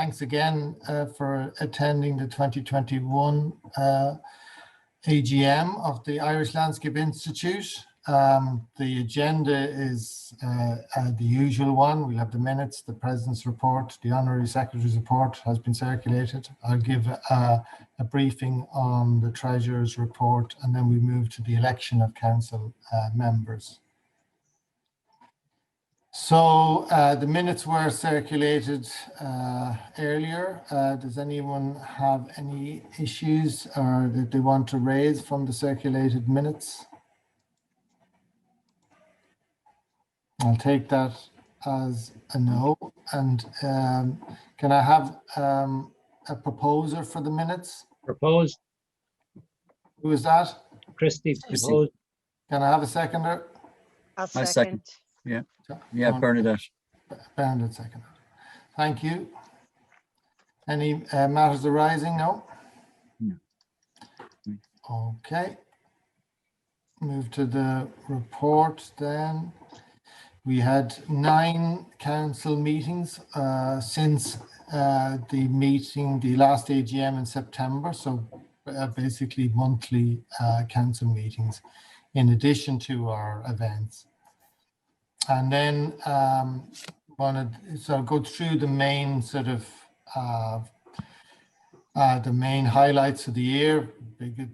Thanks again for attending the 2021 AGM of the Irish Landscape Institute. The agenda is the usual one. We'll have the minutes, the President's report, the Honorary Secretary's report has been circulated. I'll give a briefing on the Treasurer's report, and then we move to the election of council members. So the minutes were circulated earlier. Does anyone have any issues or that they want to raise from the circulated minutes? I'll take that as a no. And can I have a proposer for the minutes? Proposed. Who is that? Christie proposed. Can I have a seconder? I'll second. Yeah, Bernadette. Bernadette second. Thank you. Any matters arising? No? No. Okay. Move to the report then. We had 9 council meetings since the last AGM in September. So basically monthly council meetings in addition to our events. And then so go through the main sort of the main highlights of the year.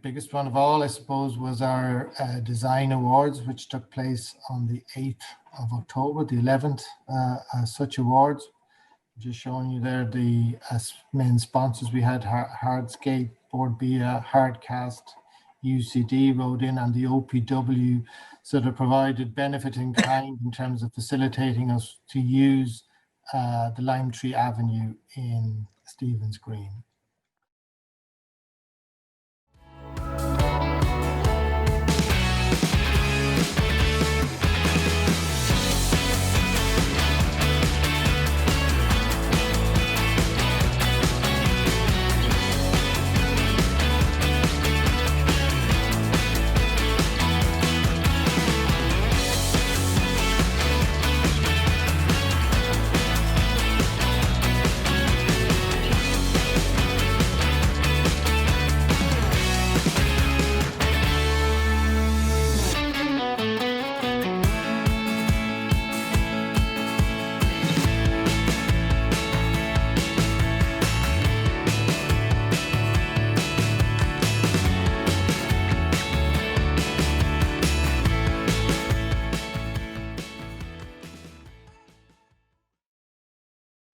Biggest one of all, I suppose, was our design awards, which took place on the 8th of October, the 11th such awards. Just showing you there the main sponsors. We had Hardscape, Board Bia, Hardcast, UCD, Rodin, and the OPW sort of provided benefit in kind in terms of facilitating us to use the Lime Tree Avenue in Stephen's Green.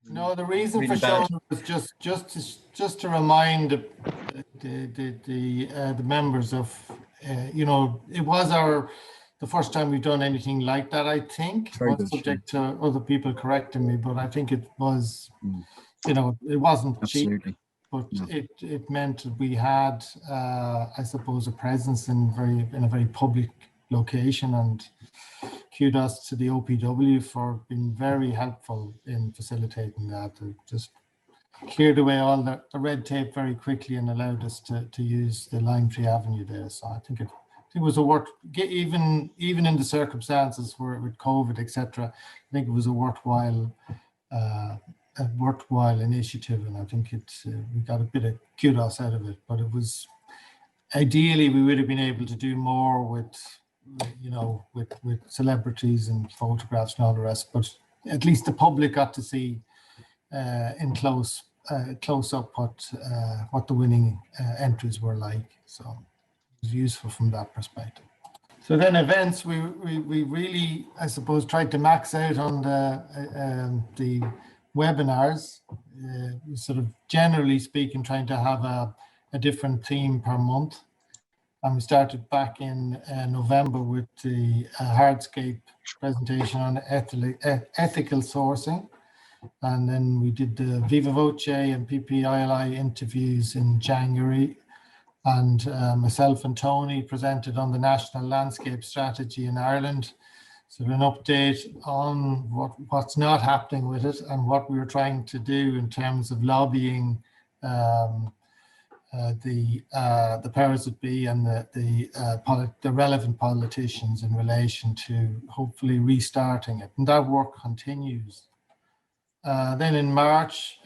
No, the reason for showing was just to remind the members of you know, it was the first time we've done anything like that. I think subject to other people correcting me, but I think it was you know, it wasn't Absolutely. cheap, but no. It meant that we had I suppose a presence in a very public location, and kudos to the OPW for being very helpful in facilitating that. It just cleared away all the red tape very quickly and allowed us to use the Lime Tree Avenue there. So I think it was even in the circumstances where with COVID, etc. I think it was a worthwhile initiative, and I think we got a bit of kudos out of it. But it was ideally we would have been able to do more with celebrities and photographs and all the rest, but at least the public got to see in close up what the winning entries were like. So it was useful from that perspective. So then events, we really, I suppose, tried to max out on the webinars, sort of generally speaking, trying to have a different theme per month. And we started back in November with the Hardscape presentation on ethical sourcing. And then we did the Viva Voce and ILI interviews in January. And myself and Tony presented on the National Landscape Strategy in Ireland. So an update on what's not happening with it and what we were trying to do in terms of lobbying the powers that be and the relevant politicians in relation to hopefully restarting it, and that work continues. Then in March,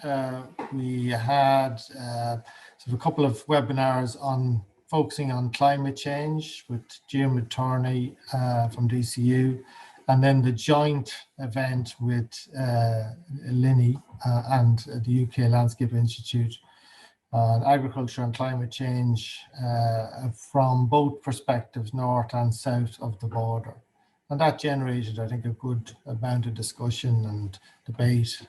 we had sort of a couple of webinars on focusing on climate change with Jim Turney from DCU, and then the joint event with LINI and the UK Landscape Institute on agriculture and climate change from both perspectives, north and south of the border. And that generated, I think, a good amount of discussion and debate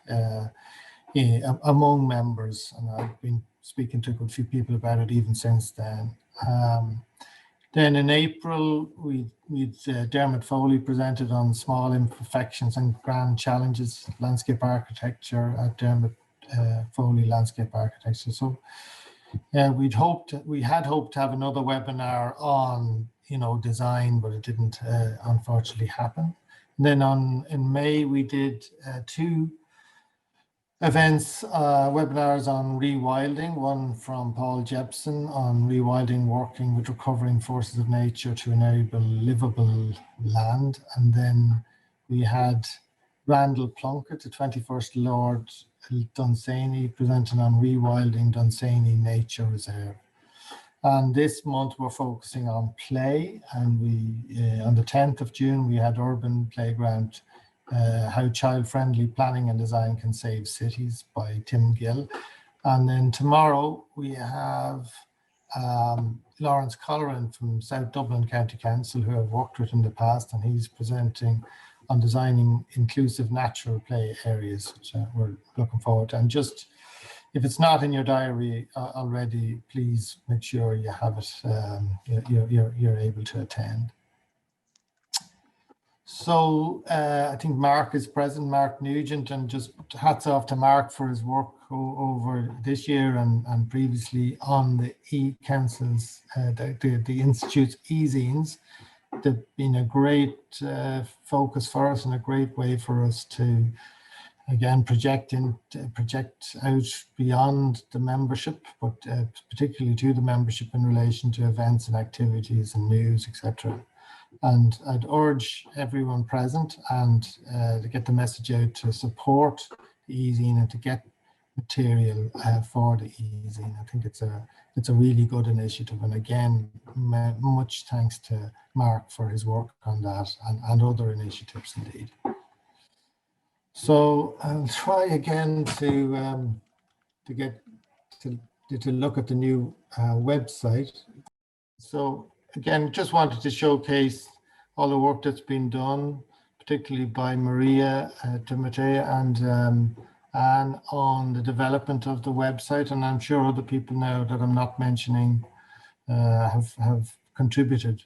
among members. And I've been speaking to a good few people about it even since then. Then in April, Dermot Foley presented on small imperfections and grand challenges, landscape architecture at Dermot Foley Landscape Architecture. So we had hoped to have another webinar on design, but it didn't unfortunately happen. And then in May we did 2 events, webinars on rewilding, one from Paul Jepson on rewilding, working with recovering forces of nature to enable livable land. And then we had Randall Plunkett, the 21st Lord Dunsany, presenting on rewilding Dunsany Nature Reserve. And this month we're focusing on play, and we on the 10th of June we had Urban Playground, How Child-Friendly Planning and Design Can Save Cities by Tim Gill. And then tomorrow we have Lawrence Colleran from South Dublin County Council, who I've worked with in the past, and he's presenting on designing inclusive natural play areas, which we're looking forward to. And just, if it's not in your diary already, please make sure you have it, you're able to attend. So I think Mark is present, Mark Nugent, and just hats off to Mark for his work over this year and previously on the E-Council's, the Institute's e-zines. They've been a great focus for us and a great way for us to, again, project out beyond the membership, but particularly to the membership in relation to events and activities and news, etc. And I'd urge everyone present and to get the message out to support the e-zine and to get material for the e-zine. I think it's a really good initiative. And again, much thanks to Mark for his work on that and other initiatives indeed. So I'll try again to look at the new website. So again, just wanted to showcase all the work that's been done, particularly by Maria Timothea and Anne on the development of the website. And I'm sure other people now that I'm not mentioning have contributed,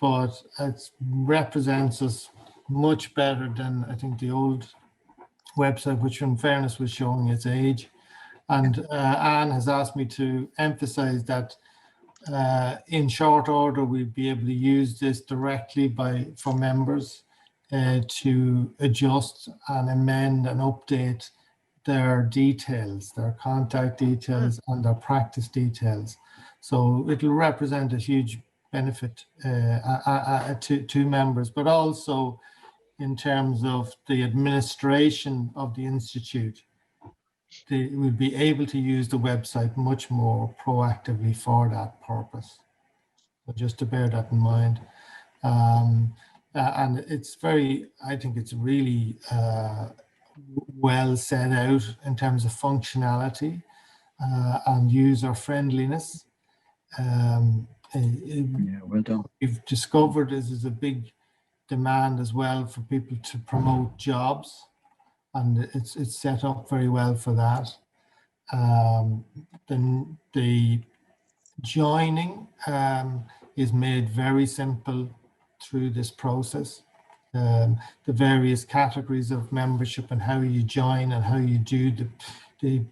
but it represents us much better than I think the old website, which in fairness was showing its age. And Anne has asked me to emphasize that in short order, we'd be able to use this directly for members to adjust and amend and update their details, their contact details and their practice details. So it'll represent a huge benefit to members, but also in terms of the administration of the Institute. They will be able to use the website much more proactively for that purpose. So just to bear that in mind. And it's I think it's really well set out in terms of functionality and user friendliness. Yeah, well done. We've discovered this is a big demand as well for people to promote jobs, and it's set up very well for that. Then the joining is made very simple through this process. The various categories of membership and how you join and how you do the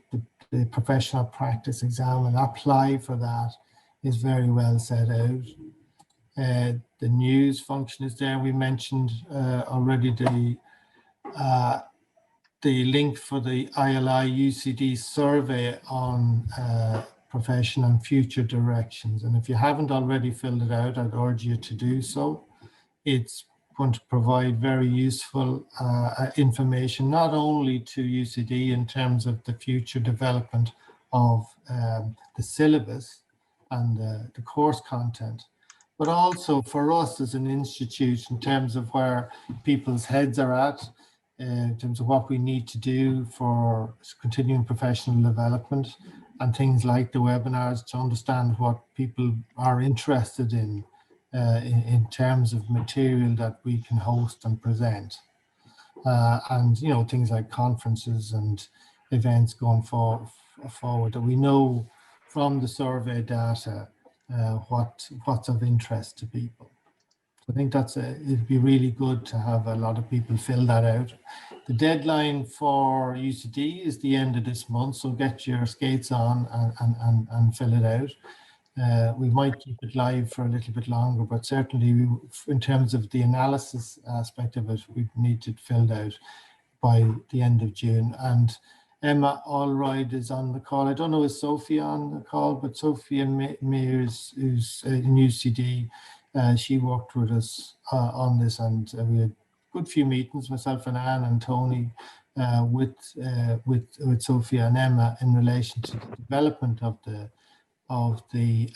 professional practice exam and apply for that is very well set out. The news function is there. We mentioned already the link for the ILI UCD survey on profession and future directions. And if you haven't already filled it out, I'd urge you to do so. It's going to provide very useful information, not only to UCD in terms of the future development of the syllabus and the course content, but also for us as an institute in terms of where people's heads are at, in terms of what we need to do for continuing professional development and things like the webinars to understand what people are interested in terms of material that we can host and present. And, you know, things like conferences and events going forward that we know from the survey data what's of interest to people. I think it'd be really good to have a lot of people fill that out. The deadline for UCD is the end of this month, so get your skates on and fill it out. We might keep it live for a little bit longer, but certainly in terms of the analysis aspect of it, we need it filled out by the end of June. And Emma Allroyd is on the call. I don't know, is Sophie on the call, but Sophie Mears, who's in UCD, she worked with us on this, and we had a good few meetings, myself and Anne and Tony, with Sophia and Emma in relation to the development of the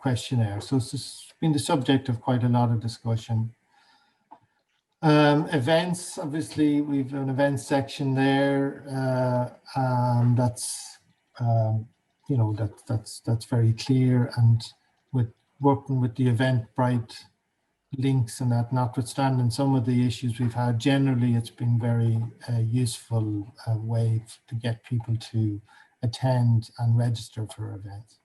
questionnaire. So it's been the subject of quite a lot of discussion. Events, obviously, we've an events section there. That's you know, that's very clear, and with working with the Eventbrite links and that, notwithstanding some of the issues we've had, generally it's been very useful way to get people to attend and register for events.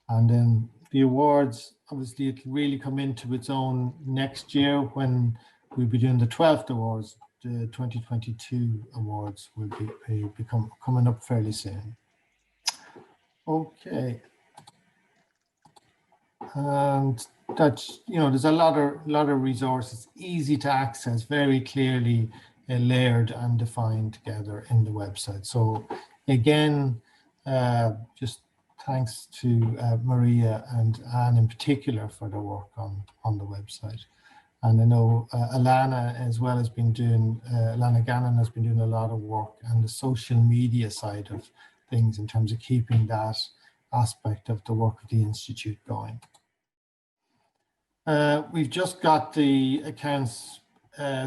And then the awards, obviously it'll really come into its own next year when we'll be doing the 12th awards. The 2022 awards will be coming up fairly soon. Okay. And that's, you know, there's a lot of resources, easy to access, very clearly layered and defined together in the website. So again, just thanks to Maria and Anne in particular for their work on the website. And I know Alana as well has been doing, Alana Gannon has been doing a lot of work on the social media side of things in terms of keeping that aspect of the work of the Institute going. We've just got the accounts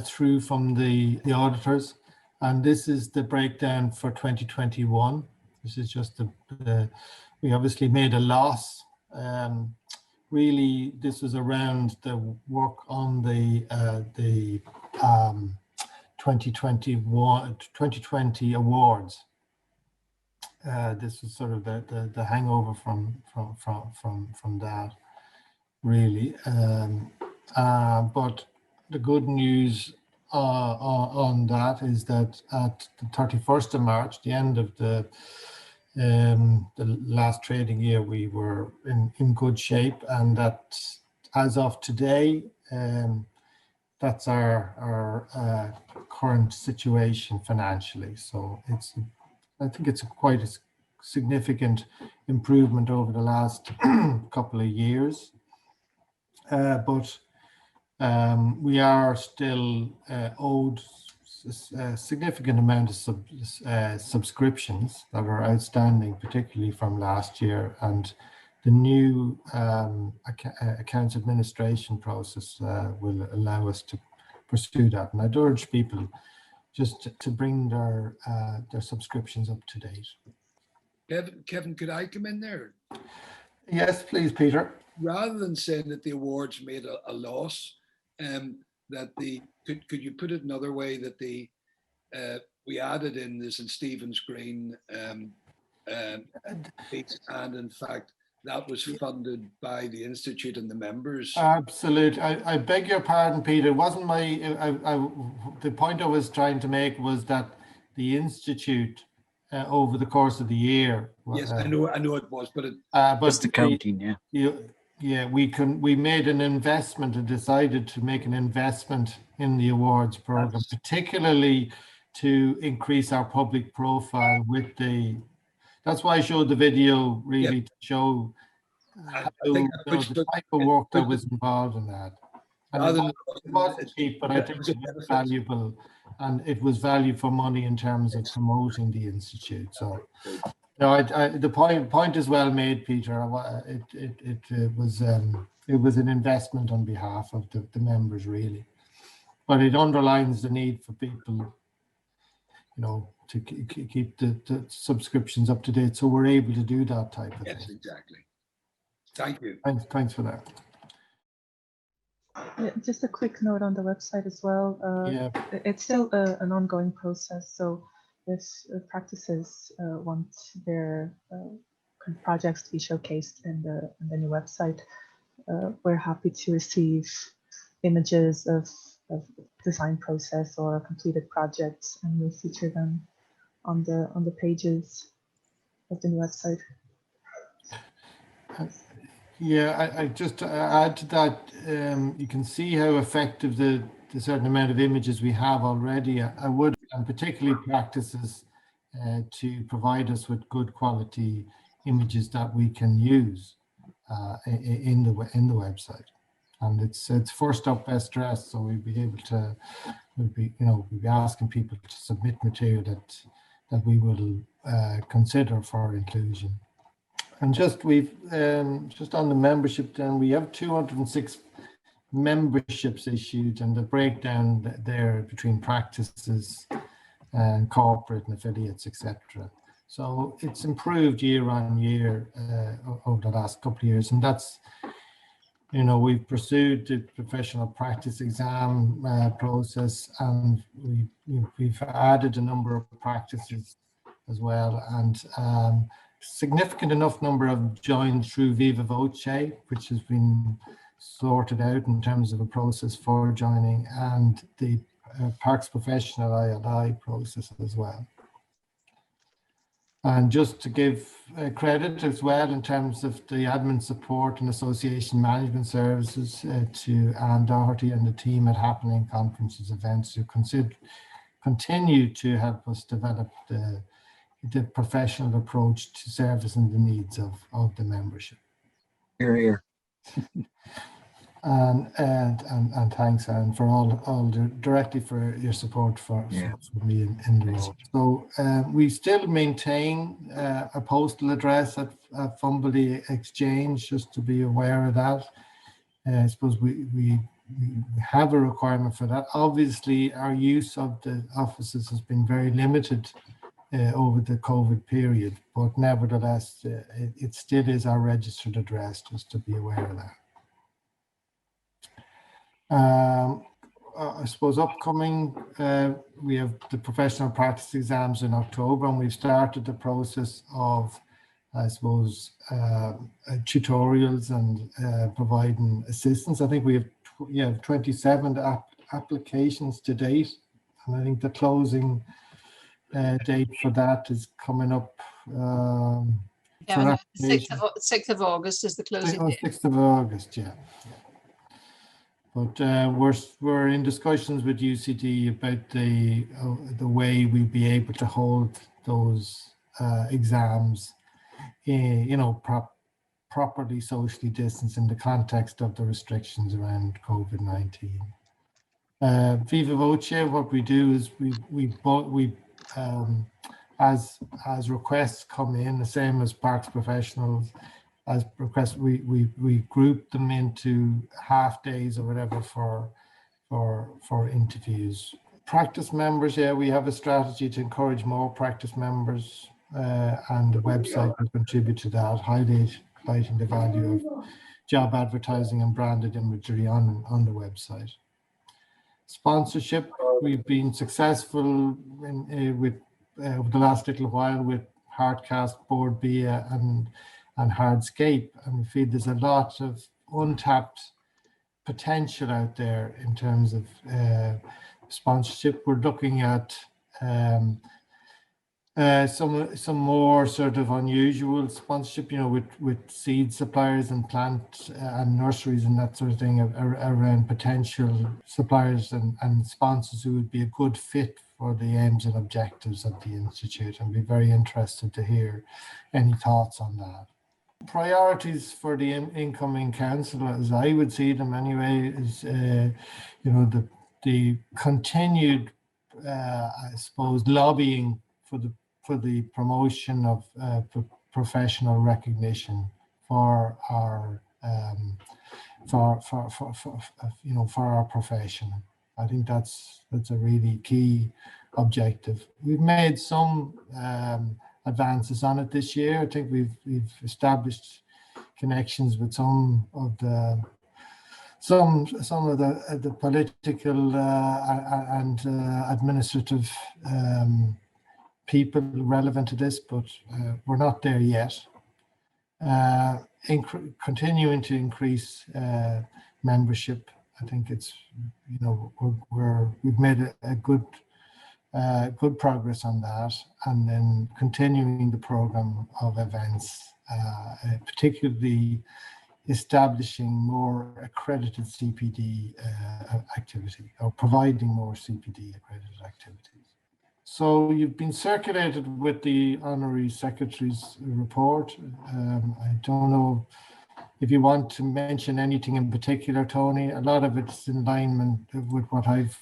through from the auditors, and this is the breakdown for 2021. This is just we obviously made a loss. Really, this was around the work on the 2020 awards. This is sort of the hangover from that, really. But the good news on that is that at the 31st of March, the end of the last trading year, we were in good shape, and that as of today, that's our current situation financially. So I think it's quite a significant improvement over the last couple of years, but we are still owed a significant amount of subscriptions that are outstanding, particularly from last year, and the new accounts administration process will allow us to pursue that. And I'd urge people just to bring their subscriptions up to date. Kevin, could I come in there? Yes, please, Peter. Rather than saying that the awards made a loss, could you put it another way, that we added in this in Stephen's Green piece, and in fact that was funded by the Institute and the members. Absolutely. I beg your pardon, Peter. It wasn't the point I was trying to make was that the Institute over the course of the year. Yes, I know it was, but just accounting, yeah. We made an investment and decided to make an investment in the awards program, particularly to increase our public profile with that's why I showed the video, really, to show how, the type of work that was involved in that. And Rather than it wasn't cheap, but I think it was valuable, and it was value for money in terms of promoting the institute. So, no, the point is well made, Peter. It was an investment on behalf of the members, really, but it underlines the need for people, to keep the subscriptions up to date, so we're able to do that type of Yes, thing. exactly. Thank you. Thanks for that. Yeah, just a quick note on the website as well. Yeah. It's still an ongoing process. So if practices want their kind of projects to be showcased in the new website, we're happy to receive images of design process or completed projects, and we'll feature them on the pages of the new website. Yeah, I just add to that, you can see how effective the certain amount of images we have already. I would, and particularly practices to provide us with good quality images that we can use in the website. And it's first up, best dressed, so we'll be asking people to submit material that we will consider for inclusion. And just on the membership, then we have 206 memberships issued, and the breakdown there between practices and corporate and affiliates, etc. So it's improved year on year over the last couple of years, and that's, we've pursued the professional practice exam process, and we've added a number of practices as well, and significant enough number have joined through Viva Voce, which has been sorted out in terms of a process for joining, and the Parks Professional ILI process as well. And just to give credit as well in terms of the admin support and association management services to Anne Doherty and the team at Happening Conferences Events, who continue to help us develop the professional approach to servicing the needs of the membership. Here, here. And thanks, Anne, for all directly for your support for me in the role. So we still maintain a postal address at Fumbley Exchange, just to be aware of that. I suppose we have a requirement for that. Obviously, our use of the offices has been very limited over the COVID period, but nevertheless, it still is our registered address, just to be aware of that. I suppose upcoming, we have the professional practice exams in October, and we've started the process of, I suppose, tutorials and providing assistance. I think we have 27 applications to date, and I think the closing date for that is coming up. Yeah, 6th of August is the closing date. 6th of August, yeah. But we're in discussions with UCD about the way we'll be able to hold those exams, properly socially distanced in the context of the restrictions around COVID-19. Viva Voce, what we do is we as requests come in, the same as Parks Professionals, as requests, we group them into half days or whatever for interviews. Practice members, we have a strategy to encourage more practice members, and the website will contribute to that, highlighting the value of job advertising and branded imagery on the website. Sponsorship, we've been successful with over the last little while with Hardcast, Board Bia and Hardscape, and we feel there's a lot of untapped potential out there in terms of sponsorship. We're looking at some more sort of unusual sponsorship, with seed suppliers and plant and nurseries and that sort of thing around potential suppliers and sponsors who would be a good fit for the aims and objectives of the Institute, and be very interested to hear any thoughts on that. priorities for the incoming council, as I would see them anyway, is the continued, I suppose, lobbying for the promotion of professional recognition for our for our profession. I think that's a really key objective. We've made some advances on it this year. I think we've established connections with some of the political and administrative people relevant to this, but we're not there yet. Continuing to increase membership. I think it's, we've made a good progress on that, and then continuing the program of events, particularly establishing more accredited CPD activity, or providing more CPD accredited activities. So you've been circulated with the Honorary Secretary's report. I don't know if you want to mention anything in particular, Tony. A lot of it's in line with what I've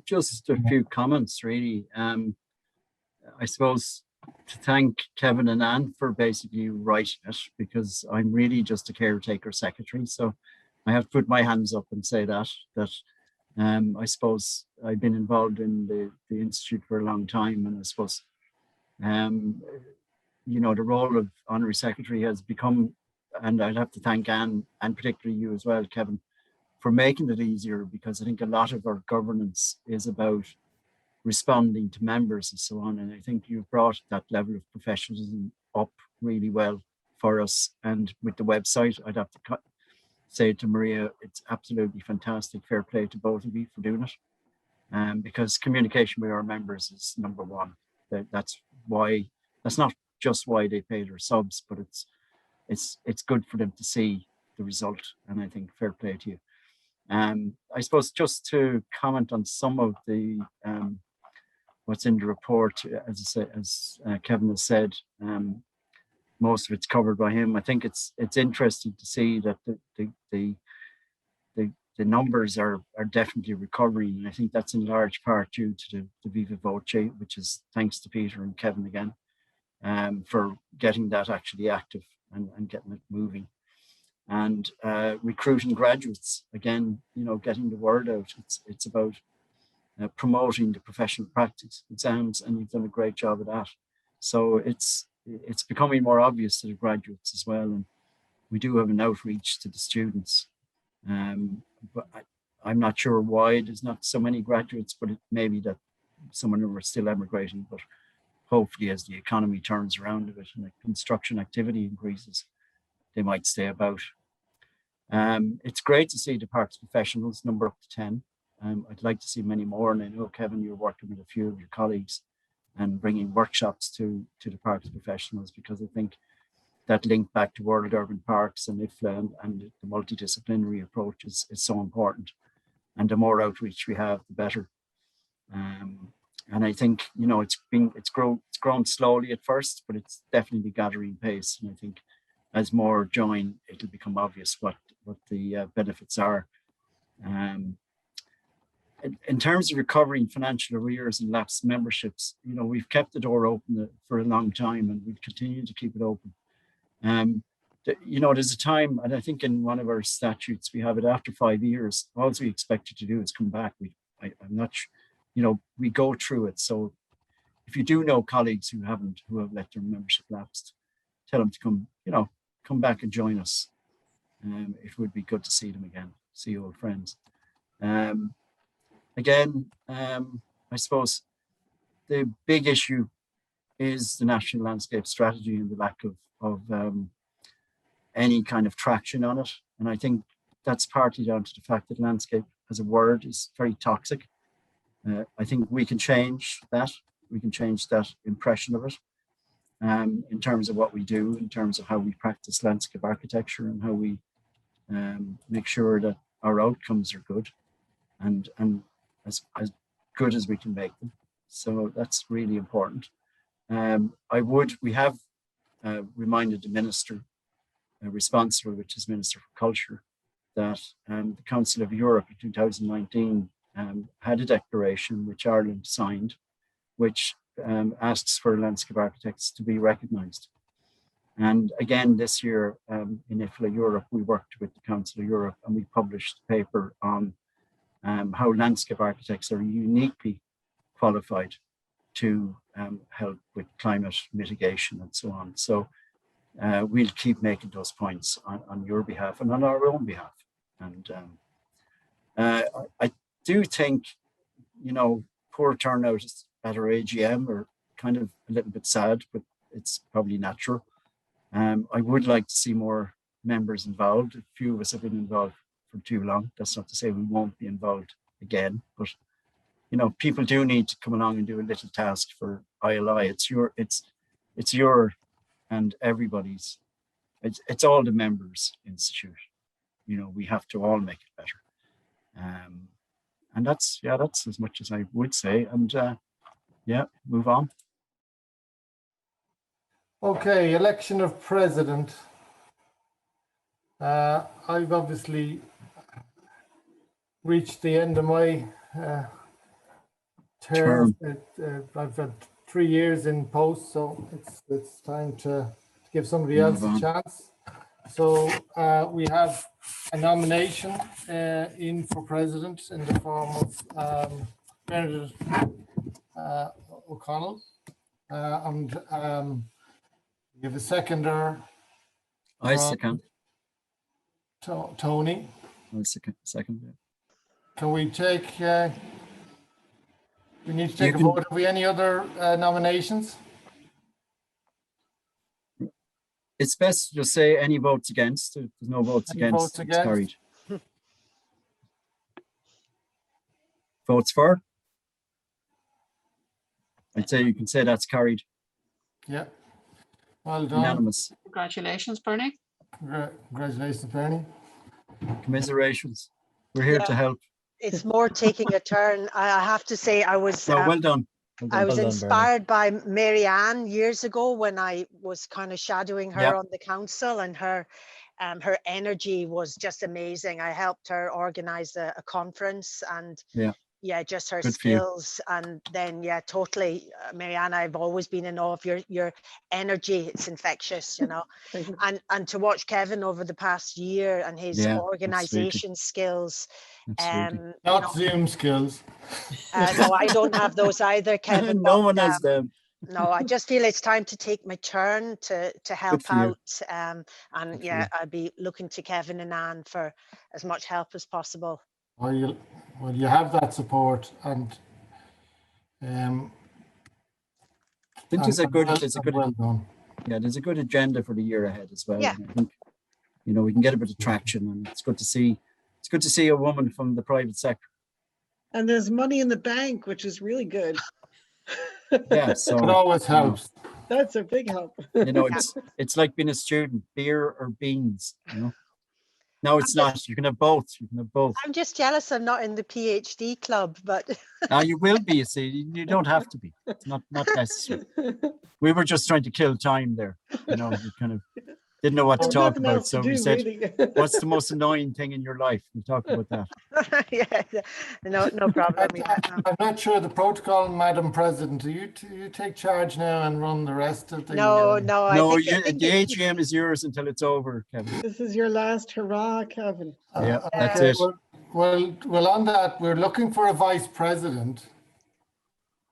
just a few comments, really. I suppose to thank Kevin and Anne for basically writing it, because I'm really just a caretaker secretary. So I have to put my hands up and say that I suppose I've been involved in the Institute for a long time, and I suppose, the role of Honorary Secretary has become, and I'd have to thank Anne, and particularly you as well, Kevin, for making it easier, because I think a lot of our governance is about responding to members and so on. And I think you've brought that level of professionalism up really well for us. And with the website, I'd have to say to Maria, it's absolutely fantastic. Fair play to both of you for doing it. Because communication with our members is number one. That's not just why they pay their subs, but it's good for them to see the result. And I think fair play to you. I suppose just to comment on some of the what's in the report, as Kevin has said, most of it's covered by him. I think it's interesting to see that the numbers are definitely recovering, and I think that's in large part due to the Viva Voce, which is thanks to Peter and Kevin again, for getting that actually active and getting it moving. And recruiting graduates, again, getting the word out. It's about promoting the professional practice exams, and you've done a great job of that. So it's becoming more obvious to the graduates as well, and we do have an outreach to the students. But I'm not sure why there's not so many graduates, but it may be that some of them are still emigrating. But hopefully, as the economy turns around a bit and the construction activity increases, they might stay about. It's great to see the parks professionals number up to 10. I'd like to see many more, and I know, Kevin, you're working with a few of your colleagues and bringing workshops to the parks professionals, because I think that link back to World Urban Parks and IFLA and the multidisciplinary approach is so important. And the more outreach we have, the better. And I think, it's grown slowly at first, but it's definitely gathering pace. And I think as more join, it'll become obvious what the benefits are. In terms of recovering financial arrears and lapsed memberships, we've kept the door open for a long time, and we'll continue to keep it open. There's a time, and I think in one of our statutes we have it after 5 years. All we expect you to do is come back. I'm not sure, we go through it. So if you do know colleagues who have let their membership lapsed, tell them to come back and join us. It would be good to see them again, see old friends. Again, I suppose the big issue is the National Landscape Strategy and the lack of any kind of traction on it. And I think that's partly down to the fact that landscape as a word is very toxic. I think we can change that. We can change that impression of it in terms of what we do, in terms of how we practice landscape architecture, and how we make sure that our outcomes are good and as good as we can make them. So that's really important. We have reminded the Minister responsible, which is Minister for Culture, that the Council of Europe in 2019 had a declaration which Ireland signed, which asks for landscape architects to be recognised. And again, this year in IFLA Europe, we worked with the Council of Europe and we published a paper on how landscape architects are uniquely qualified to help with climate mitigation and so on. So we'll keep making those points on your behalf and on our own behalf. And I do think, you know, poor turnout at our AGM are kind of a little bit sad, but it's probably natural. I would like to see more members involved. A few of us have been involved for too long. That's not to say we won't be involved again, but you know, people do need to come along and do a little task for ILI. It's your and everybody's. It's all the members' institute. You know, we have to all make it better. And that's as much as I would say. And yeah, move on. Okay, election of president. I've obviously reached the end of my term. I've had 3 years in post, so it's time to give somebody else a chance. So we have a nomination in for president in the form of Bernadette O'Connell, and we have a seconder. I second. Tony. I second. Yeah. Can we take? We need to take a vote. Have we any other nominations? It's best to just say any votes against. If there's no votes against, it's carried. Votes for? I'd say you can say that's carried. Yeah. Well done. Unanimous. Congratulations, Bernie. Congratulations, Bernie. Commiserations. We're here to help. It's more taking a turn. I have to say, I was well done. I was inspired by Mary Ann years ago when I was kind of shadowing her on the council, and her energy was just amazing. I helped her organize a conference, and just her skills. And then totally, Mary Ann, I've always been in awe of your energy. It's infectious, you know. and to watch Kevin over the past year and his organization skills. Not Zoom skills. No, I don't have those either, Kevin. No one has them. No, I just feel it's time to take my turn to help out. And I'll be looking to Kevin and Anne for as much help as possible. Well, you have that support, and I think there's a good agenda for the year ahead as well. Yeah. And I think, you know, we can get a bit of traction, and it's good to see a woman from the private sector. And there's money in the bank, which is really good. Yeah, so it always helps. That's a big help. You know, it's like being a student, beer or beans, you know. No, it's not. You can have both. I'm just jealous I'm not in the PhD club, but you will be, you see. You don't have to be. It's not necessary. We were just trying to kill time there. You know, we kind of didn't know what to talk about. So we said, what's the most annoying thing in your life? We talked about that. No problem. I'm not sure the protocol, Madam President. Do you take charge now and run the rest of the... No. The AGM is yours until it's over, Kevin. This is your last hurrah, Kevin. That's it. Well, on that, we're looking for a vice president.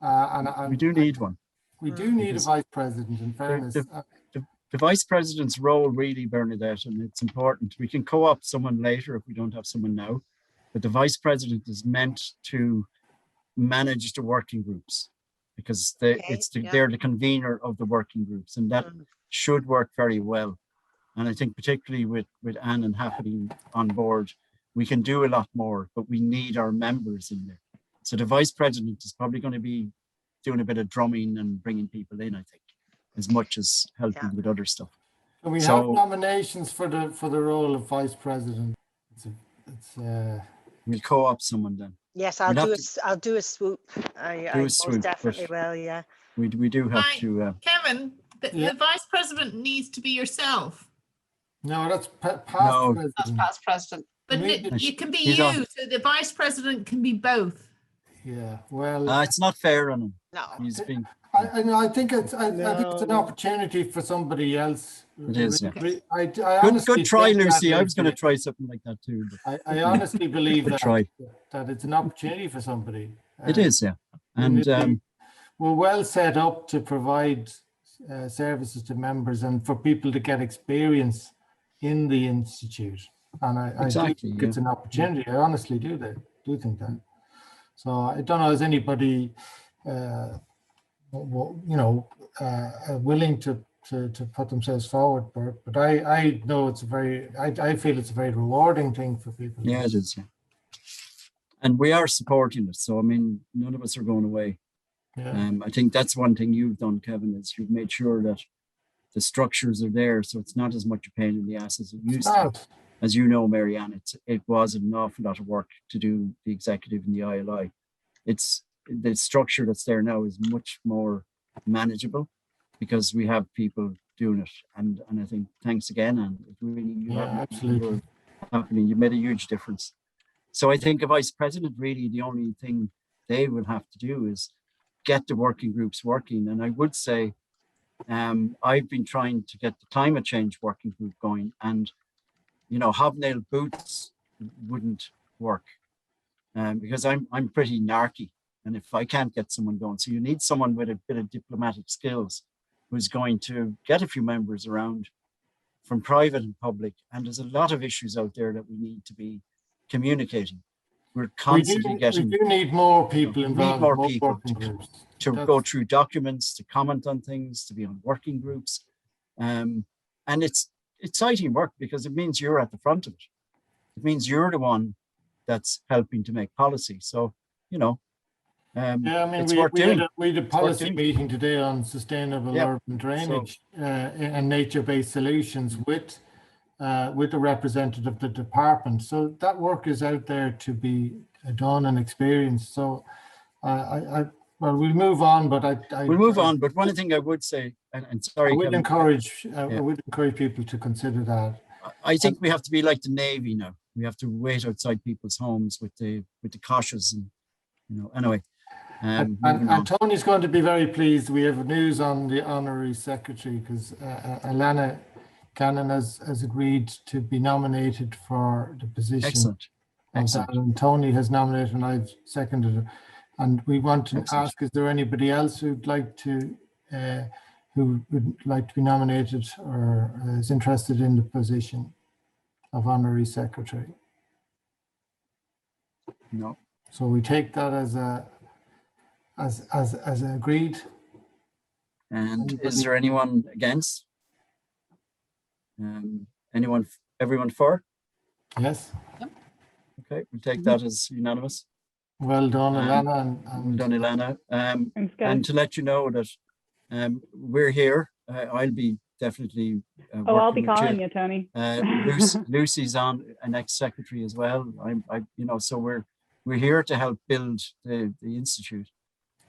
And we do need one. We do need a vice president, in fairness. The vice president's role, really, Bernadette, and it's important. We can co-opt someone later if we don't have someone now, but the vice president is meant to manage the working groups, because they're the convener of the working groups, and that should work very well. And I think particularly with Anne and happening on board, we can do a lot more, but we need our members in there. So the vice president is probably going to be doing a bit of drumming and bringing people in, I think, as much as helping with other stuff. So we have nominations for the role of vice president. We'll co-op someone then. Yes, I'll do a swoop. I most definitely will. Yeah. We do have to. Kevin, the vice president needs to be yourself. No, that's past No. That's president. past president. But Maybe- it can be He's you, on. so the vice president can be both. Yeah, well, It's not fair on him. No. He's been. I think it's I think it's an No. opportunity for somebody else. It is, yeah. I Good, honestly good try, think that Lucy. I is- was going to try something like that too. But I honestly believe good that, try. that it's an opportunity for somebody. It is, yeah. And we're well set up to provide services to members and for people to get experience in the institute. And I Exactly, do think yeah. it's an opportunity. I honestly do think that. So I don't know, is anybody, willing to put themselves forward, Bert? But I know it's I feel it's a very rewarding thing for people. yeah, it is, yeah. And we are supporting it. So, I mean, none of us are going away. Yeah. I think that's one thing you've done, Kevin, is you've made sure that the structures are there. So it's not as much a pain in the ass as it used to be. As you know, Marianne, it was an awful lot of work to do the executive and the ILI. It's the structure that's there now is much more manageable because we have people doing it. And I think thanks again. And it really, Absolutely. happening. You made a huge difference. So I think a vice president, really, the only thing they will have to do is get the working groups working. And I would say, I've been trying to get the climate change working group going, and hobnail boots wouldn't work because I'm pretty narky, and if I can't get someone going, so you need someone with a bit of diplomatic skills who's going to get a few members around from private and public. And there's a lot of issues out there that we need to be communicating. We're constantly getting. We do need more people we involved. need more people working groups. to go through documents, to comment on things, to be on working groups, and it's exciting work because it means you're at the front of it. It means you're the one that's helping to make policy. So, it's worth doing. We had a policy meeting today on sustainable urban drainage and nature-based solutions with a representative of the department. So that work is out there to be done and experienced. So we'll move on, but we'll move on. But one thing I would say, and sorry, I would Kevin, encourage people to consider that. I think we have to be like the Navy now. We have to wait outside people's homes with the cautious and anyway. And Tony's going to be very pleased. We have news on the honorary secretary because Alana Cannon has agreed to be nominated for the position. Excellent. And Tony has nominated, and I've seconded it. And we want to ask: is there anybody else who'd like to, who would like to be nominated or is interested in the position of honorary secretary? No. So we take that as agreed. And is there anyone against? Everyone for? Yes. Okay, we'll take that as unanimous. Well done, Alana. Well done, Ilana. And to let you know that we're here. I'll be definitely. I'll be calling you, Tony. Lucy's on an ex-secretary as well. So we're here to help build the institute,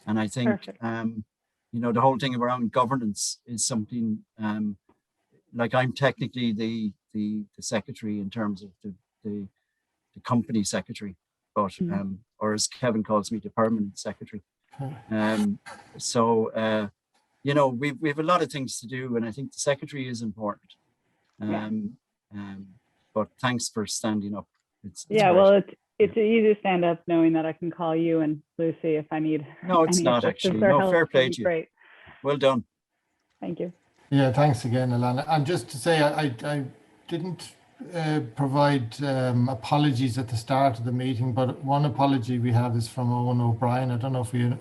and I think the whole thing around governance is something. Like I'm technically the secretary in terms of the company secretary, but or as Kevin calls me, the permanent secretary. So we have a lot of things to do, and I think the secretary is important. But thanks for standing up. It's well, it's easy to stand up knowing that I can call you and Lucy if I need. No, it's not actually. No, fair play to you. Great. Well done. Thank you. Yeah, thanks again, Alana. And just to say, I didn't provide apologies at the start of the meeting, but one apology we have is from Owen O'Brien. I don't know if we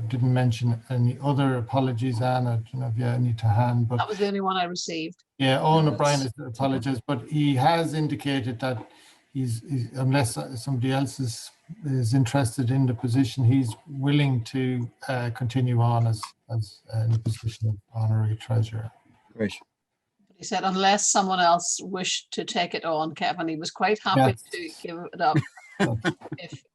didn't mention any other apologies, Anne. I don't know if you have any to hand, but that was the only one I received. Yeah, Owen O'Brien has apologized, but he has indicated that he's unless somebody else is interested in the position, he's willing to continue on as in the position of honorary treasurer. Great. He said, unless someone else wished to take it on, Kevin, he was quite happy to give it up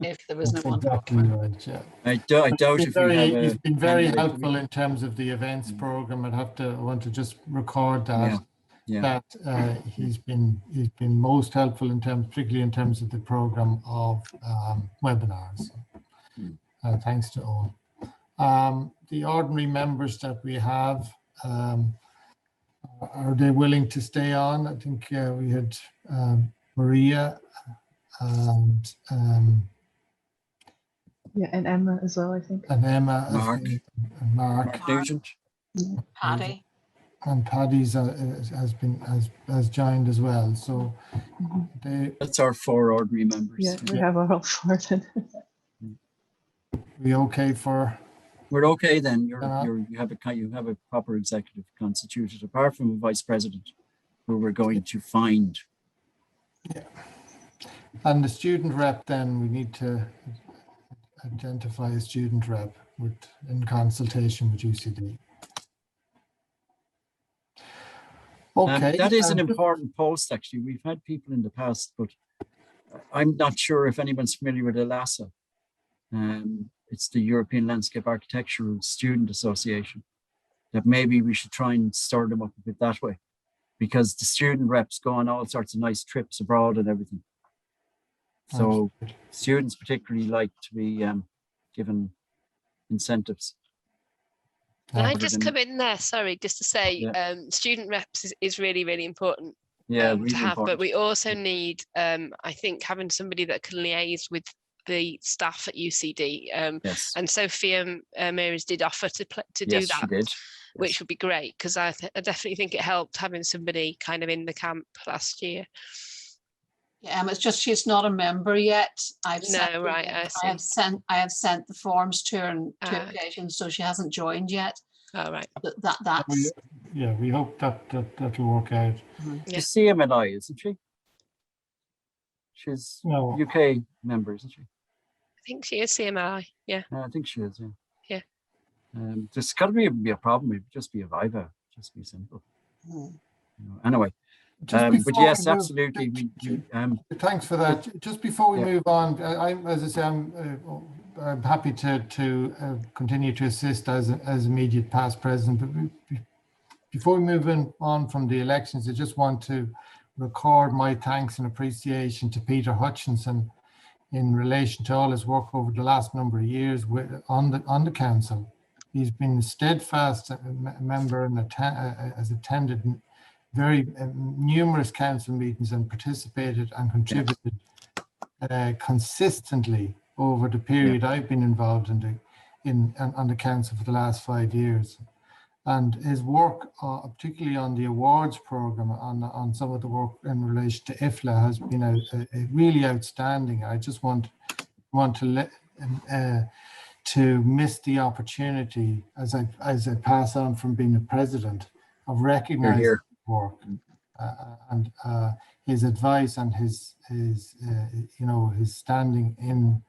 if there was no one. Exactly right, yeah. I doubt if he's been very helpful in terms of the events program. I want to just record that. that he's been most helpful particularly in terms of the program of webinars. Thanks to all. The ordinary members that we have, are they willing to stay on? I think we had Maria and and Emma as well, I think. And Emma, Mark. and Mark. Nugent. Paddy. And Paddy's has joined as well. So That's our 4 ordinary members. Yeah, we have all 4 then. We okay for? We're okay then. You have a proper executive constituted, apart from a vice president, who we're going to find. Yeah. And the student rep, then we need to identify a student rep in consultation with UCD. Okay. That is an important post, actually. We've had people in the past, but I'm not sure if anyone's familiar with ILASA. It's the European Landscape Architectural Student Association. That maybe we should try and stir them up a bit that way, because the student reps go on all sorts of nice trips abroad and everything. So students particularly like to be given incentives. Can I just come in there? Sorry, just to say, student reps is really, really important. Yeah, really to have. important. But we also need, I think, having somebody that can liaise with the staff at UCD. Yes. And Sophia Mears did offer to do Yes, that, she did. which would be great, because I definitely think it helped having somebody kind of in the camp last year. Yeah, it's just she's not a member yet. I have sent the forms to her on 2 occasions, so she hasn't joined yet. All right. That's we hope that'll work out. She's CMNI, isn't she? She's UK member, isn't she? I think she is CMI. Yeah. I think she is. Yeah. Yeah. There's got to be a problem. It would just be a Viva. Just be simple. Anyway. But yes, absolutely. Thanks for that. Just before we move on, as I say, I'm happy to continue to assist as immediate past president. But before we move on from the elections, I just want to record my thanks and appreciation to Peter Hutchinson in relation to all his work over the last number of years on the council. He's been a steadfast member and has attended very numerous council meetings and participated and contributed consistently over the period I've been involved on the council for the last 5 years. And his work, particularly on the awards program, on some of the work in relation to IFLA, has been a really outstanding. I just want to miss the opportunity as I pass on from being a president of recognizing his work and his advice and his standing in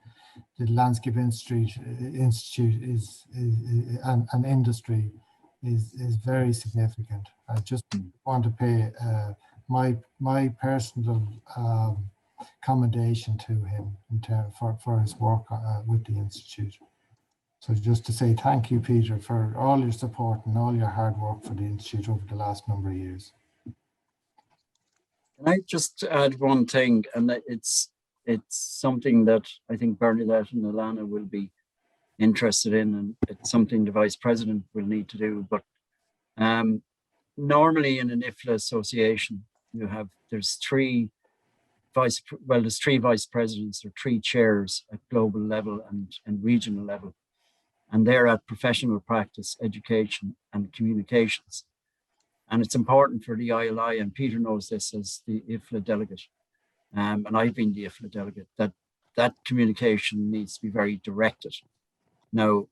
the Landscape Institute and industry is very significant. I just want to pay my personal commendation to him for his work with the Institute. So just to say thank you, Peter, for all your support and all your hard work for the Institute over the last number of years. Can I just add one thing? And it's something that I think Bernadette and Alana will be interested in, and it's something the Vice President will need to do. But normally in an IFLA association, there's three vice presidents or 3 chairs at global level and regional level. And they're at professional practice, education, and communications. And it's important for the ILI, and Peter knows this as the IFLA delegate, and I've been the IFLA delegate, that communication needs to be very directed. Now,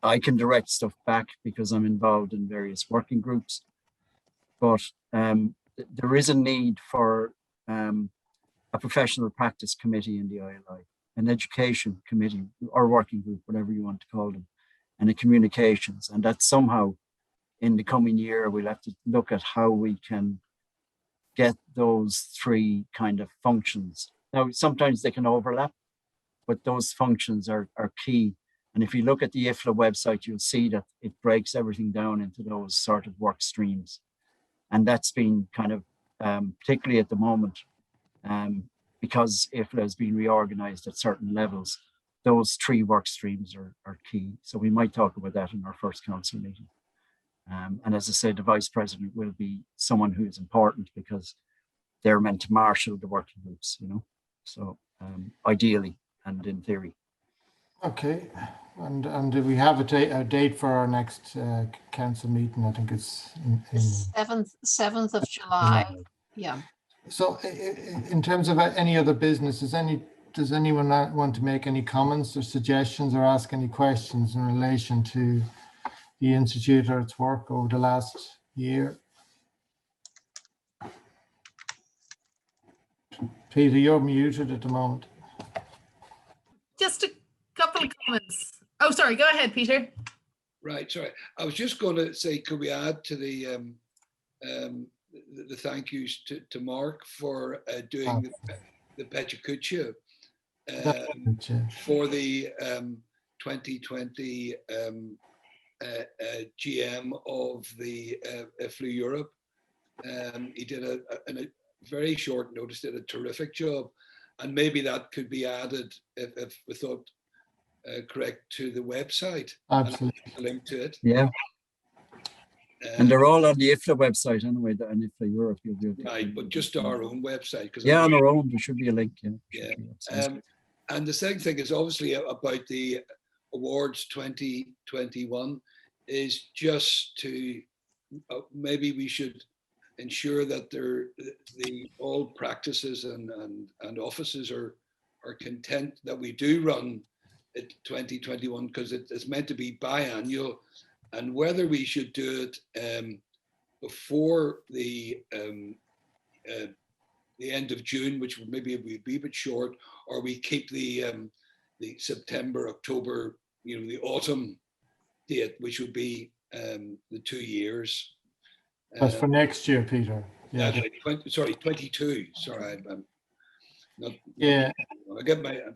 I can direct stuff back because I'm involved in various working groups, but there is a need for a professional practice committee in the ILI, an education committee or working group, whatever you want to call them, and a communications. And that somehow in the coming year, we'll have to look at how we can get those 3 kind of functions. Now, sometimes they can overlap, but those functions are key. And if you look at the IFLA website, you'll see that it breaks everything down into those sort of work streams. And that's been kind of, particularly at the moment, because IFLA has been reorganized at certain levels, those 3 work streams are key. So we might talk about that in our first council meeting. And as I said, the vice president will be someone who is important because they're meant to marshal the working groups, you know, so ideally and in theory. Okay, and do we have a date for our next council meeting? I think it's in 7th of July. Yeah. So in terms of any other business, does anyone want to make any comments or suggestions or ask any questions in relation to the Institute or its work over the last year? Peter, you're muted at the moment. Just a couple of comments. Oh, sorry, go ahead, Peter. Right, sorry. I was just going to say, could we add to the thank yous to Mark for doing the Pechacucha for the 2020 GM of the IFLA Europe. He did a very short notice, did a terrific job, and maybe that could be added if we thought correct to the website. Absolutely. And a link to it. Yeah. And they're all on the IFLA website anyway, and IFLA Europe. Right, but just our own website. Yeah, on our own, there should be a link. Yeah. And the second thing is obviously about the awards 2021 is just to maybe we should ensure that all practices and offices are content that we do run at 2021 because it's meant to be biannual, and whether we should do it before the end of June, which maybe would be a bit short, or we keep the September, October, the autumn date, which would be the 2 years. That's for next year, Peter. Yeah. 22. Sorry, I'm not. Yeah.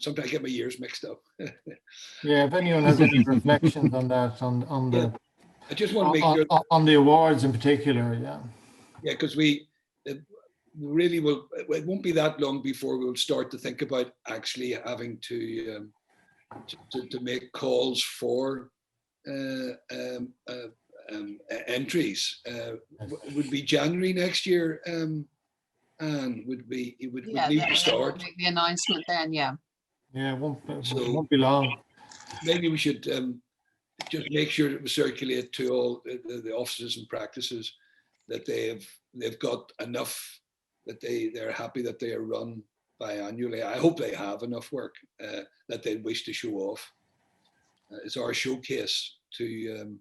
Sometimes I get my years mixed up. Yeah. If anyone has any reflections on that, on the. I just want to make sure on the awards in particular. Yeah. Yeah, because we really will. It won't be that long before we'll start to think about actually having to make calls for entries. Would be January next year, and would need to start. Make the announcement then, yeah. Yeah, it won't be long. Maybe we should just make sure that we circulate to all the offices and practices that they've got enough, that they're happy that they are run biannually. I hope they have enough work that they wish to show off. It's our showcase to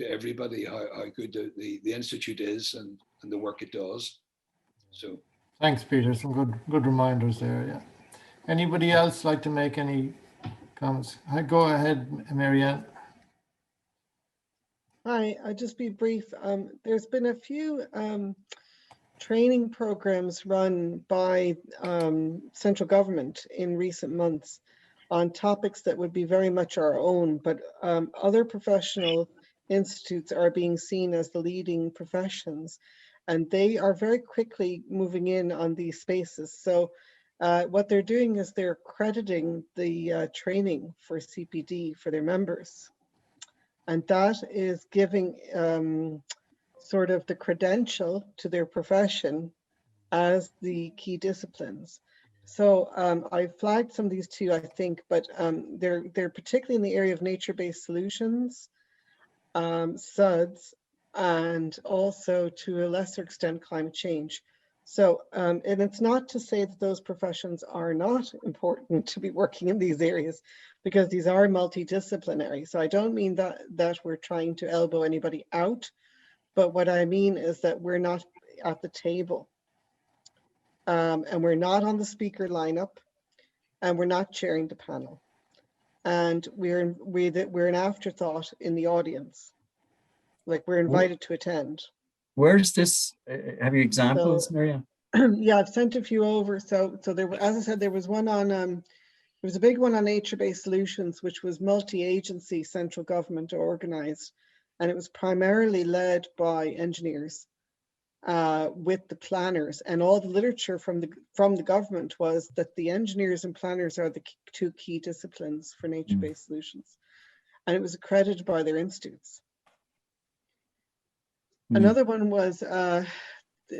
everybody how good the institute is and the work it does. So thanks, Peter. Some good reminders there. Yeah. Anybody else like to make any comments? Go ahead, Marianne. Hi, I'll just be brief. There's been a few training programs run by central government in recent months on topics that would be very much our own, but other professional institutes are being seen as the leading professions, and they are very quickly moving in on these spaces. So what they're doing is they're crediting the training for CPD for their members. And that is giving sort of the credential to their profession as the key disciplines. So I flagged some of these too, I think, but they're particularly in the area of nature-based solutions, SUDS, and also to a lesser extent climate change. So, and it's not to say that those professions are not important to be working in these areas, because these are multidisciplinary. So I don't mean that we're trying to elbow anybody out, but what I mean is that we're not at the table, and we're not on the speaker lineup, and we're not chairing the panel, and we're an afterthought in the audience. Like, we're invited to attend. Where's this? Have you examples, Marianne? Yeah, I've sent a few over. So there, as I said, there was one on there was a big one on nature-based solutions, which was multi-agency central government organized, and it was primarily led by engineers. with the planners, and all the literature from the government was that the engineers and planners are the two key disciplines for nature-based solutions, and it was accredited by their institutes. Another one was,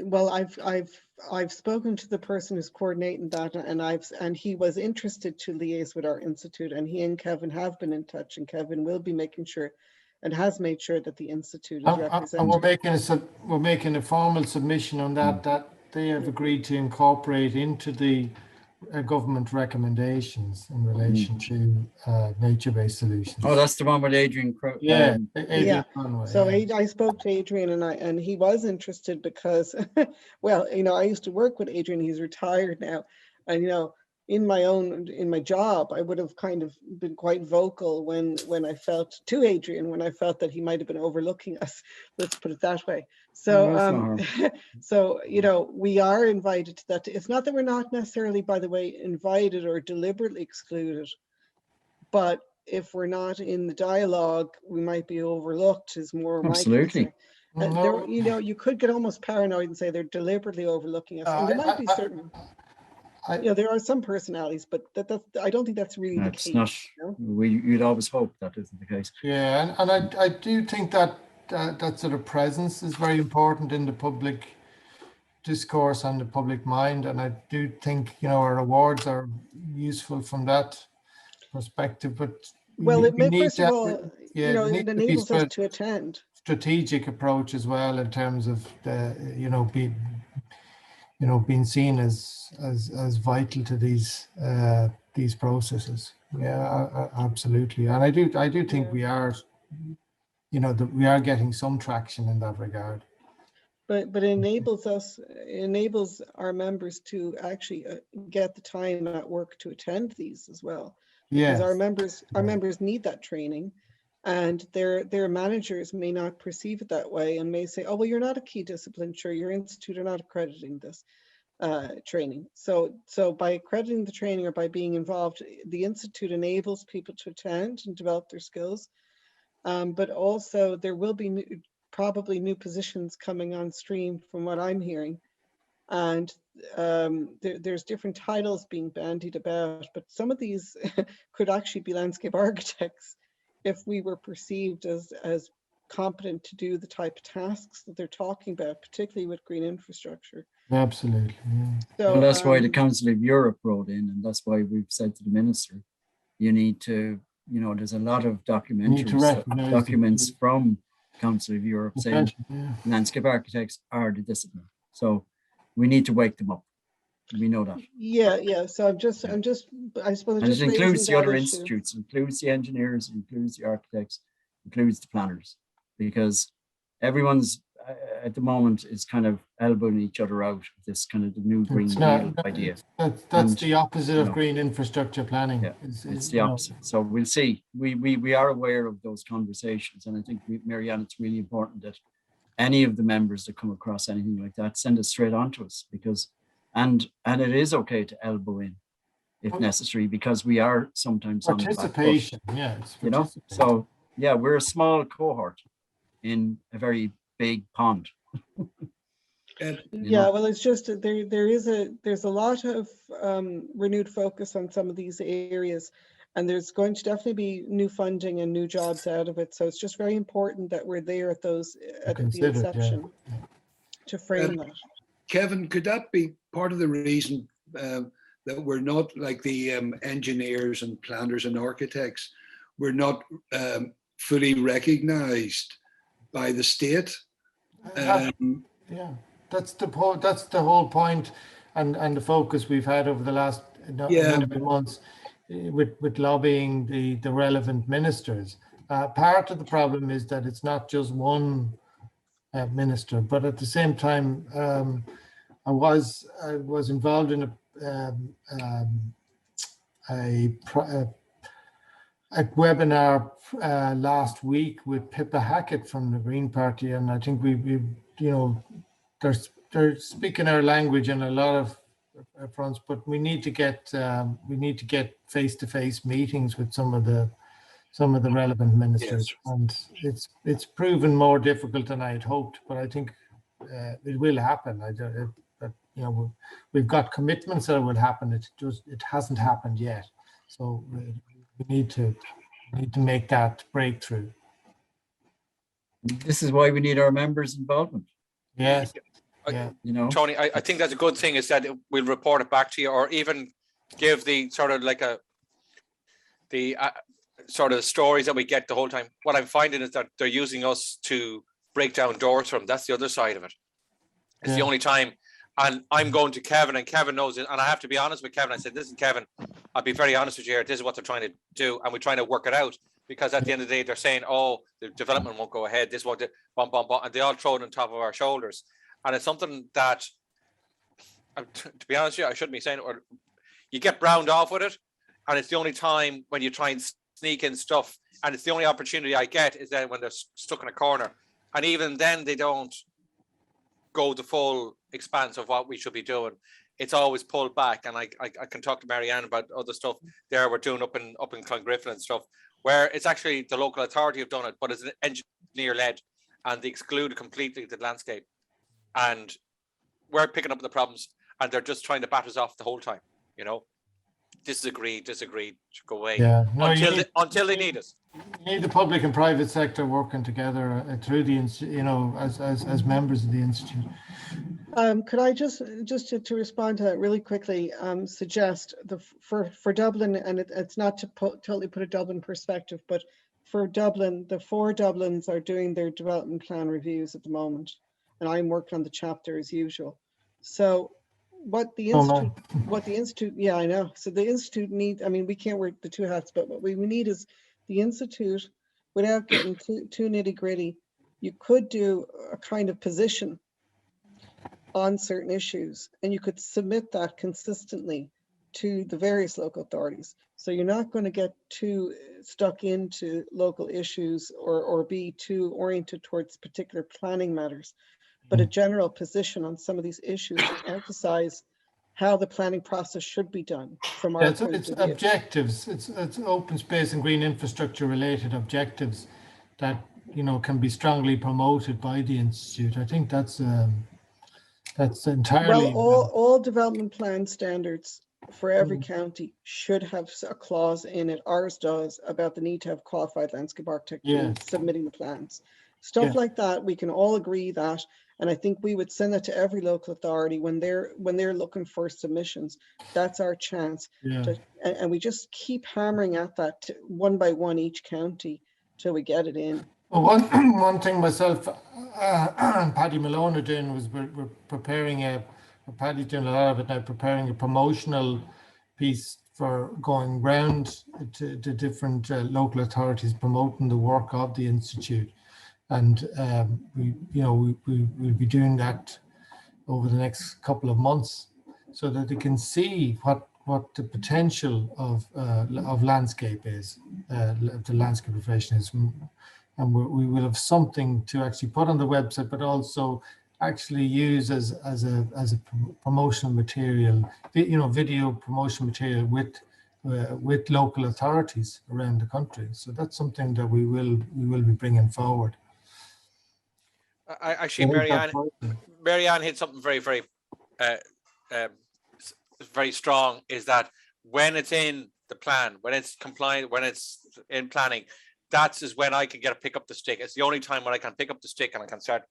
well, I've spoken to the person who's coordinating that, and he was interested to liaise with our institute, and he and Kevin have been in touch, and Kevin will be making sure and has made sure that the institute is represented. And we're making a formal submission on that they have agreed to incorporate into the government recommendations in relation to nature-based solutions. Oh, that's the one with Adrian. Adrian Conway, So I spoke to Adrian, and he was interested because, well, I used to work with Adrian. He's retired now, and in my job, I would have kind of been quite vocal when I felt to Adrian, when I felt that he might have been overlooking us. Let's put it that way. So, so we are invited to that. It's not that we're not necessarily, by the way, invited or deliberately excluded, but if we're not in the dialogue, we might be overlooked. Is more absolutely. You could get almost paranoid and say they're deliberately overlooking us, and there might be certain. There are some personalities, but I don't think that's really the case. Not. You'd always hope that isn't the case. Yeah, and I do think that that sort of presence is very important in the public discourse and the public mind, and I do think our awards are useful from that perspective. But first of all, it enables us to attend. Strategic approach as well in terms of the being seen as vital to these processes. Yeah, absolutely. And I do think we are, that we are getting some traction in that regard. But it enables our members to actually get the time at work to attend these as well. Because our members need that training, and their managers may not perceive it that way and may say, oh, well, you're not a key discipline, sure, your institute are not accrediting this training. So by accrediting the training or by being involved, the institute enables people to attend and develop their skills. But also there will be probably new positions coming on stream from what I'm hearing. And there's different titles being bandied about, but some of these could actually be landscape architects if we were perceived as competent to do the type of tasks that they're talking about, particularly with green infrastructure. Absolutely. Yeah. So, that's why the Council of Europe wrote in, and that's why we've said to the Minister, you need to, there's a lot of documents from Council of Europe saying landscape architects are the discipline. So we need to wake them up. We know that. Yeah. So I suppose. And it includes the other institutes, includes the engineers, includes the architects, includes the planners, because everyone's at the moment is kind of elbowing each other out of this kind of the new Green Deal idea. That's the opposite of green infrastructure planning. Yeah, it's the opposite. So we'll see. We are aware of those conversations, and I think, Marianne, it's really important that any of the members that come across anything like that send it straight on to us, because and it is okay to elbow in if necessary, because we are sometimes participation. So we're a small cohort in a very big pond. Well, it's just there's a lot of renewed focus on some of these areas, and there's going to definitely be new funding and new jobs out of it. So it's just very important that we're there at the inception to frame that. Kevin, could that be part of the reason that we're not like the engineers and planners and architects? We're not fully recognised by the state. That's the whole point, and the focus we've had over the last number of months with lobbying the relevant ministers. Part of the problem is that it's not just one minister, but at the same time, I was involved in a webinar last week with Pippa Hackett from the Green Party, and I think we they're speaking our language in a lot of fronts, but we need to get face-to-face meetings with some of the relevant ministers, and it's proven more difficult than I had hoped. But I think it will happen. You know, we've got commitments that it will happen. It hasn't happened yet. So we need to make that breakthrough. This is why we need our members' involvement. Yes. Yeah. You know, Tony, I think that's a good thing, is that we'll report it back to you, or even give the sort of like the sort of stories that we get the whole time. What I'm finding is that they're using us to break down doors from. That's the other side of it. It's the only time. And I'm going to Kevin, and Kevin knows it. And I have to be honest with Kevin. I said, listen, Kevin, I'll be very honest with you here. This is what they're trying to do. And we're trying to work it out, because at the end of the day, they're saying, oh, the development won't go ahead. This won't, bum, bum, bum. And they all throw it on top of our shoulders. And it's something that, to be honest with you, I shouldn't be saying it, or you get browned off with it. And it's the only time when you try and sneak in stuff. And it's the only opportunity I get is then when they're stuck in a corner. And even then they don't go the full expanse of what we should be doing. It's always pulled back. And I can talk to Marianne about other stuff there we're doing up in Clongriffin and stuff, where it's actually the local authority have done it, but it's an engineer led, and they exclude completely the landscape. And we're picking up the problems, and they're just trying to bat us off the whole time, you know. Disagreed, go away. Yeah. No, until they need us. You need the public and private sector working together through the institute, you know, as members of the institute. Could I just to respond to that really quickly, suggest for Dublin, and it's not to totally put a Dublin perspective, but for Dublin, the 4 Dublins are doing their development plan reviews at the moment, and I'm working on the chapter as usual. So what the institute, yeah, I know. So the institute needs, I mean, we can't wear the 2 hats, but what we need is the institute, without getting too nitty gritty, you could do a kind of position on certain issues, and you could submit that consistently to the various local authorities. So you're not going to get too stuck into local issues or be too oriented towards particular planning matters, but a general position on some of these issues to emphasize how the planning process should be done from our point of view. It's objectives. It's open space and green infrastructure related objectives that, you know, can be strongly promoted by the institute. I think that's entirely well. All development plan standards for every county should have a clause in it. Ours does, about the need to have qualified landscape architect submitting the plans. Stuff like that, we can all agree that, and I think we would send it to every local authority when they're looking for submissions. That's our chance. And we just keep hammering at that one by one each county till we get it in. Well, one thing myself and Paddy Malone are doing was we're preparing Paddy's doing a lot of it now, preparing a promotional piece for going round to different local authorities, promoting the work of the institute. And we'll be doing that over the next couple of months, so that they can see what the potential of landscape is, the landscape profession is, and we will have something to actually put on the website, but also actually use as a promotional material, video promotion material with local authorities around the country. So that's something that we will be bringing forward. Actually, Marianne hit something very, very, very strong, is that when it's in the plan, when it's compliant, when it's in planning, is when I can pick up the stick. It's the only time when I can pick up the stick and I can start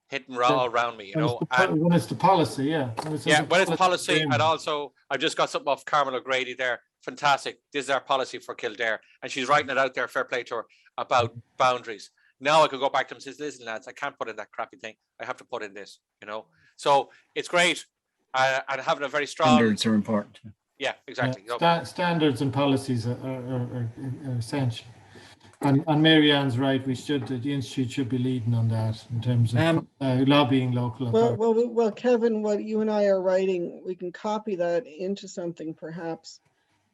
hitting all around me, you know. When it's the policy, when it's policy, and also I've just got something off Carmel O'Grady there. Fantastic. This is our policy for Kildare, and she's writing it out there. Fair play to her about boundaries. Now I could go back to them and say, listen, lads, I can't put in that crappy thing. I have to put in this, you know. So it's great, and having a very strong standards are important. Yeah, exactly. Standards and policies are essential. And Marianne's right. The institute should be leading on that in terms of lobbying local authorities. Well, Kevin, what you and I are writing, we can copy that into something perhaps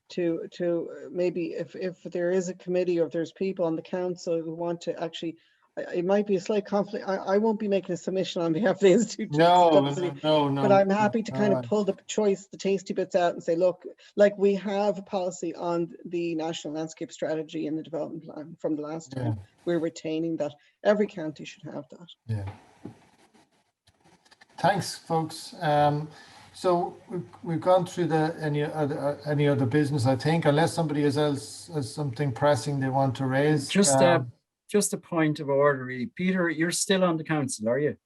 to maybe if there is a committee or if there's people on the council who want to actually, it might be a slight conflict. I won't be making a submission on behalf of the institute. No. But I'm happy to kind of pull the tasty bits out and say, look, like we have a policy on the National Landscape Strategy and the development plan from the last time. We're retaining that. Every county should have that. Yeah. Thanks, folks. So we've gone through any other business, I think, unless somebody else has something pressing they want to raise. Just a point of order, really. Peter, you're still on the council, are you?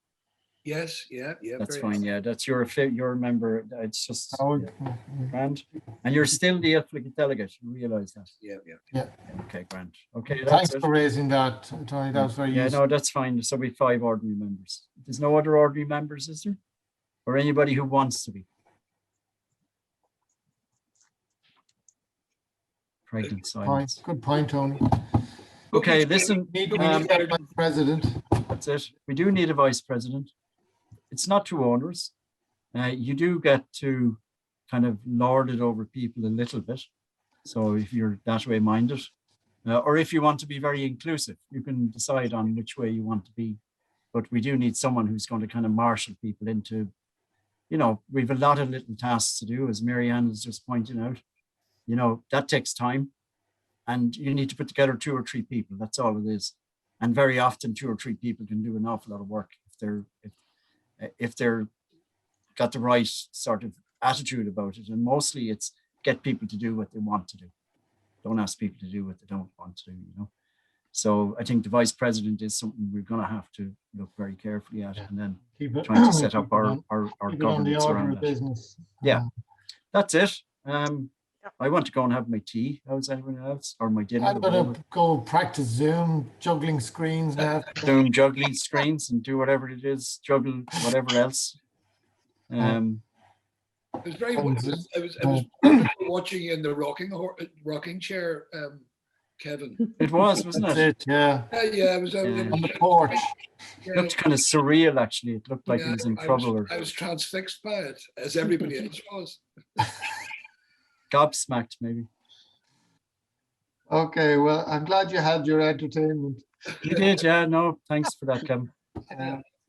Yes, yeah. That's fine. Yeah, that's your member. It's just grand. And you're still the affiliate delegate. You realise that? Yeah. Okay, grand. Okay, thanks for raising that, Tony. That was very useful. No, that's fine. So we have 5 ordinary members. There's no other ordinary members, is there? Or anybody who wants to be? Pregnant silence. Good point, Tony. Okay, listen. We need a vice president. That's it. We do need a vice president. It's not too onerous. You do get to kind of lord it over people a little bit. So if you're that way minded, or if you want to be very inclusive, you can decide on which way you want to be. But we do need someone who's going to kind of marshal people into, we've a lot of little tasks to do, as Marianne was just pointing out. That takes time, and you need to put together 2 or 3 people. That's all it is. And very often 2 or 3 people can do an awful lot of work if they're got the right sort of attitude about it. And mostly it's get people to do what they want to do. Don't ask people to do what they don't want to do, So I think the vice president is something we're going to have to look very carefully at, and then trying to set up our governance around that. Yeah, that's it. I want to go and have my tea. How's anyone else? Or my dinner? I'm going to go practice Zoom, juggling screens now. Zoom, juggling screens, and do whatever it is, juggle whatever else. It was very. I was watching you in the rocking chair, Kevin. It was, wasn't it? Yeah. Yeah, it was on the porch. It looked kind of surreal, actually. It looked like he was in trouble. I was transfixed by it, as everybody else was. Gobsmacked, maybe. Okay, well, I'm glad you had your entertainment. You did, yeah. No, thanks for that, Kevin.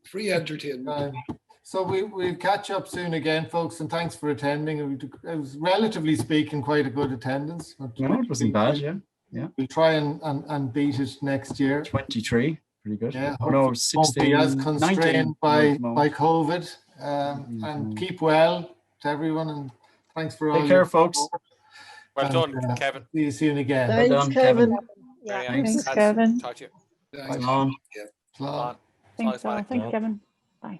Free entertainment. So we'll catch up soon again, folks, and thanks for attending. It was, relatively speaking, quite a good attendance. No, it wasn't bad, yeah. We'll try and beat it next year. 23, pretty good. Yeah, no, 16, won't be as constrained 19, by COVID. And keep well to everyone, and thanks for all. Take care, folks. Well done, Kevin. See you soon again. Thanks, well done, Kevin. Yeah. Thanks, Kevin. Talk to you. Thanks. Come on. Bye. Thanks, all. Thanks, Kevin. Bye.